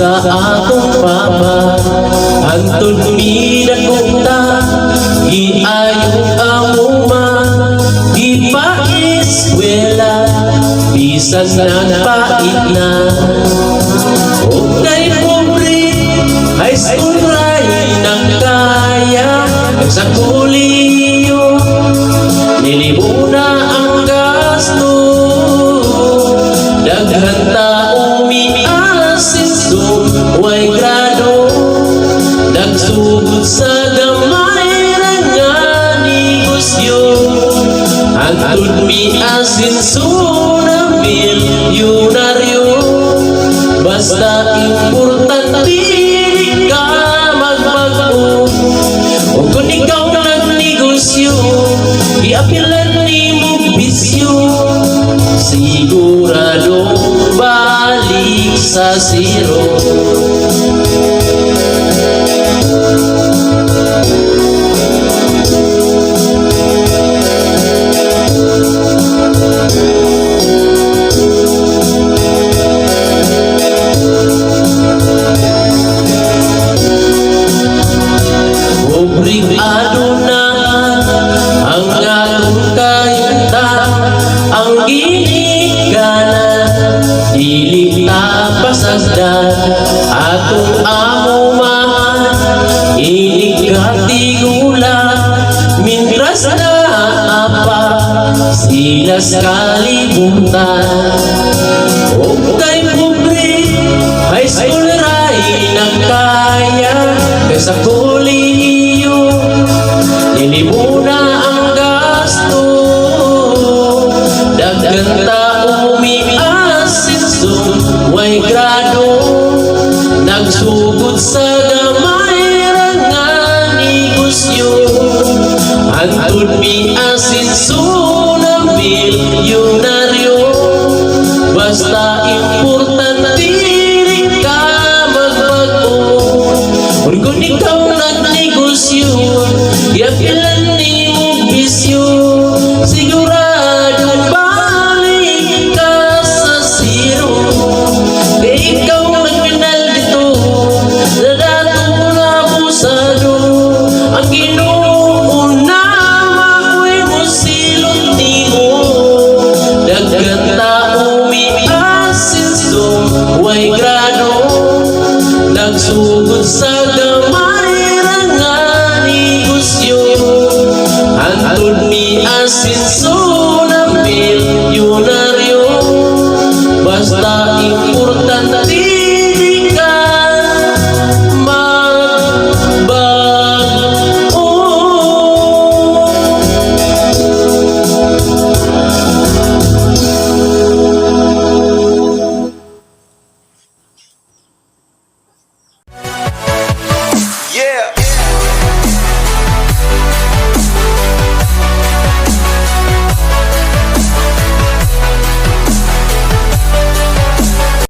sa akong papa hantod midakota giayong amuma gipaiskwela bisan nagpait na ukay pobre high school ray nagkaya sa kuliyo nilibuna ang gasto daghan taong miasinso way grado nagsugod sa gamay ra nga negosyo hantod miasinso na milyonaryo basta importante di ka magbago o kung ikaw nagnegosyo iapilan ni mo bisyo sigurado balik sa zero. Obrigado na ang atong kayutan ang ginigana dili ta pasagdan atong amuman inigatigula mintras na apa sila kalibutan okay pobre high school ray nagkaya kaysa kuliyo nilibuna ang gasto daghan taong miasinso way grado nagsugod sa gamay ra nga negosyo hantod miasinso na milyonaryo basta importante di ka magbago kung ikaw nagnegosyo iapilan ni mo bisyo sigurado balik ka sa zero kaya ikaw nagpinal dito na dato na pusado ang Ginoo na makoy mo silot ni mo daghan tao miasinso way grado nagsugod sa gamay ra nga negosyo hantod miasinso